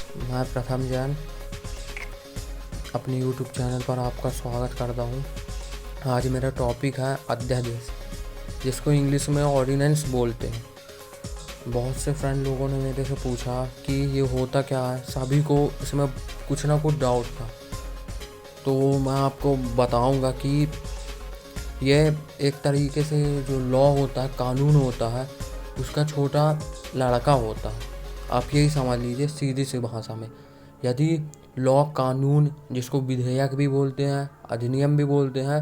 मैं प्रथम जैन अपने यूट्यूब चैनल पर आपका स्वागत करता हूँ। आज मेरा टॉपिक है अध्यादेश, जिसको इंग्लिश में ऑर्डिनेंस बोलते हैं। बहुत से फ्रेंड लोगों ने मेरे से पूछा कि ये होता क्या है। सभी को इसमें कुछ ना कुछ डाउट था, तो मैं आपको बताऊंगा कि ये एक तरीके से जो लॉ होता है, कानून होता है, उसका छोटा लड़का होता है। आप यही समझ लीजिए सीधी सी भाषा में। यदि लॉ, कानून, जिसको विधेयक भी बोलते हैं, अधिनियम भी बोलते हैं,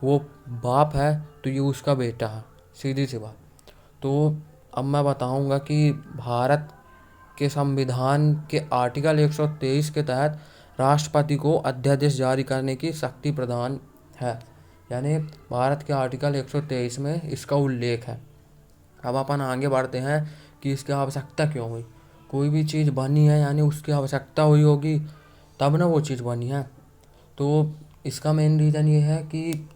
वो बाप है तो ये उसका बेटा है, सीधी सी बात। तो अब मैं बताऊंगा कि भारत के संविधान के आर्टिकल 123 के तहत राष्ट्रपति को अध्यादेश जारी करने की शक्ति प्रदान है। यानी भारत के आर्टिकल 123 में इसका उल्लेख है। अब अपन आगे बढ़ते हैं कि इसकी आवश्यकता क्यों हुई। कोई भी चीज़ बनी है यानी उसकी आवश्यकता हुई होगी, तब ना वो चीज़ बनी है। तो इसका मेन रीज़न ये है कि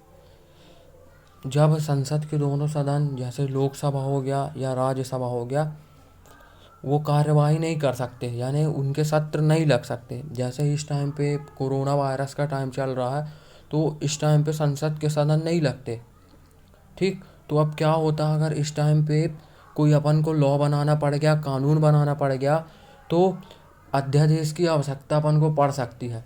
जब संसद के दोनों सदन, जैसे लोकसभा हो गया या राज्यसभा हो गया, वो कार्यवाही नहीं कर सकते, यानी उनके सत्र नहीं लग सकते। जैसे इस टाइम पे कोरोना वायरस का टाइम चल रहा है, तो इस टाइम पे संसद के सदन नहीं लगते। ठीक, तो अब क्या होता है, अगर इस टाइम पे कोई अपन को लॉ बनाना पड़ गया, कानून बनाना पड़ गया, तो अध्यादेश की आवश्यकता अपन को पड़ सकती है।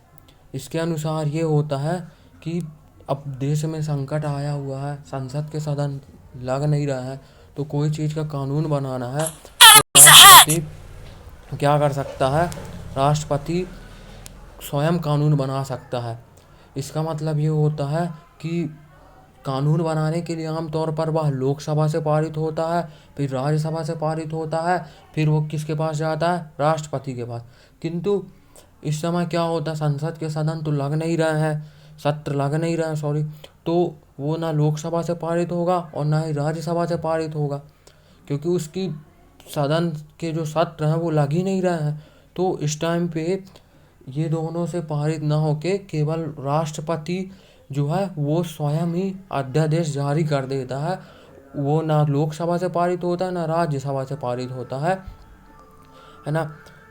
इसके अनुसार ये होता है कि अब देश में संकट आया हुआ है, संसद के सदन लग नहीं रहा है, तो कोई चीज़ का कानून बनाना है तो राष्ट्रपति क्या कर सकता है, राष्ट्रपति स्वयं कानून बना सकता है। इसका मतलब ये होता है कि कानून बनाने के लिए आमतौर पर वह लोकसभा से पारित होता है, फिर राज्यसभा से पारित होता है, फिर वो किसके पास जाता है, राष्ट्रपति के पास। किंतु इस समय क्या होता है, संसद के सदन तो लग नहीं रहे हैं, सत्र लग नहीं रहे हैं, सॉरी, तो वो ना लोकसभा से पारित होगा और ना ही राज्यसभा से पारित होगा, क्योंकि उसकी सदन के जो सत्र हैं वो लग ही नहीं रहे हैं। तो इस टाइम पे ये दोनों से पारित ना होके केवल राष्ट्रपति जो है वो स्वयं ही अध्यादेश जारी कर देता है। वो ना लोकसभा से पारित होता है, ना राज्यसभा से पारित होता है ना।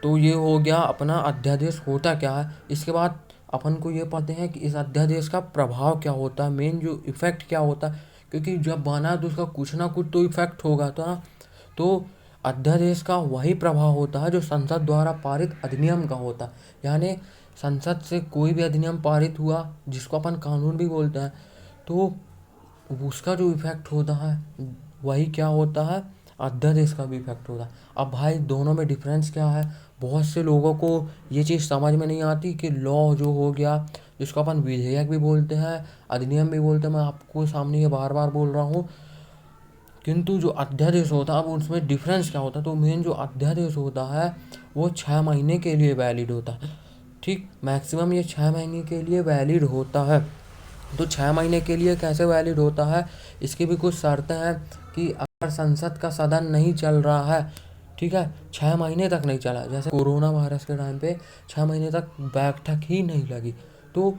तो ये हो गया अपना अध्यादेश होता क्या है। इसके बाद अपन को ये पढ़ते हैं कि इस अध्यादेश का प्रभाव क्या होता है, मेन जो इफेक्ट क्या होता है, क्योंकि जब बना है तो उसका कुछ ना कुछ तो इफेक्ट होगा तो ना। तो अध्यादेश का वही प्रभाव होता है जो संसद द्वारा पारित अधिनियम का होता है। यानी संसद से कोई भी अधिनियम पारित हुआ, जिसको अपन कानून भी बोलते हैं, तो उसका जो इफेक्ट होता है वही क्या होता है, अध्यादेश का भी इफेक्ट होता है। अब भाई दोनों में डिफरेंस क्या है, बहुत से लोगों को ये चीज़ समझ में नहीं आती कि लॉ जो हो गया, जिसको अपन विधेयक भी बोलते हैं, अधिनियम भी बोलते हैं, मैं आपको सामने ये बार बार बोल रहा हूँ। किंतु जो अध्यादेश होता है, अब उसमें डिफरेंस क्या होता है, तो मेन जो अध्यादेश होता है वो 6 महीने के लिए वैलिड होता है। ठीक, मैक्सिमम ये 6 महीने के लिए वैलिड होता है। तो 6 महीने के लिए कैसे वैलिड होता है, इसकी भी कुछ शर्तें हैं कि अगर संसद का सदन नहीं चल रहा है, ठीक है, 6 महीने तक नहीं चला, जैसे कोरोना वायरस के टाइम पे 6 महीने तक बैठक ही नहीं लगी, तो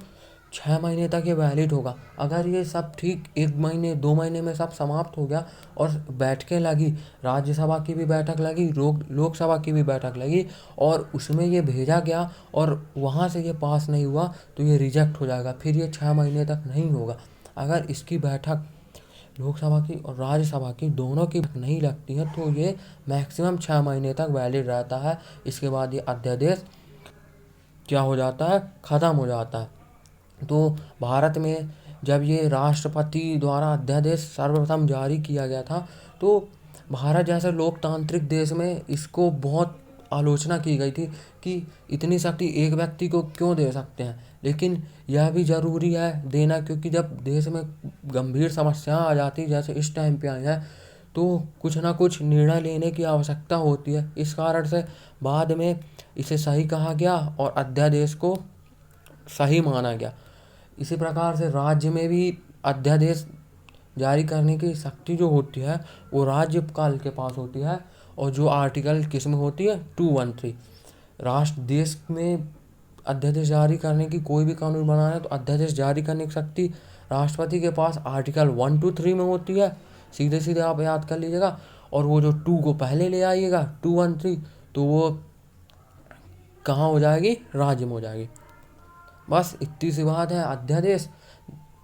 6 महीने तक ये वैलिड होगा। अगर ये सब ठीक 1 महीने 2 महीने में सब समाप्त हो गया और बैठकें लगी, राज्यसभा की भी बैठक लगी, लोकसभा की भी बैठक लगी, और उसमें ये भेजा गया और वहाँ से ये पास नहीं हुआ, तो ये रिजेक्ट हो जाएगा, फिर ये 6 महीने तक नहीं होगा। अगर इसकी बैठक लोकसभा की और राज्यसभा की दोनों की नहीं लगती है, तो ये मैक्सिमम 6 महीने तक वैलिड रहता है। इसके बाद ये अध्यादेश क्या हो जाता है, ख़त्म हो जाता है। तो भारत में जब ये राष्ट्रपति द्वारा अध्यादेश सर्वप्रथम जारी किया गया था, तो भारत जैसे लोकतांत्रिक देश में इसको बहुत आलोचना की गई थी कि इतनी शक्ति एक व्यक्ति को क्यों दे सकते हैं। लेकिन यह भी ज़रूरी है देना, क्योंकि जब देश में गंभीर समस्याएं आ जाती जैसे इस टाइम पे आई हैं, तो कुछ ना कुछ निर्णय लेने की आवश्यकता होती है। इस कारण से बाद में इसे सही कहा गया और अध्यादेश को सही माना गया। इसी प्रकार से राज्य में भी अध्यादेश जारी करने की शक्ति जो होती है वो राज्यपाल के पास होती है। और जो आर्टिकल किस में होती है, 213। राष्ट्र देश में अध्यादेश जारी करने की, कोई भी कानून बनाना है तो अध्यादेश जारी करने की शक्ति राष्ट्रपति के पास आर्टिकल 123 में होती है। सीधे सीधे आप याद कर लीजिएगा। और वो जो 2 को पहले ले आइएगा, 213, तो वो कहाँ हो जाएगी, राज्य में हो जाएगी। बस इतनी सी बात है। अध्यादेश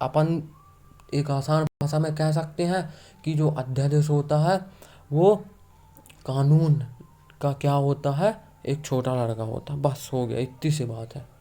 अपन एक आसान भाषा में कह सकते हैं कि जो अध्यादेश होता है वो कानून का क्या होता है, एक छोटा लड़का होता है। बस हो गया, इतनी सी बात है।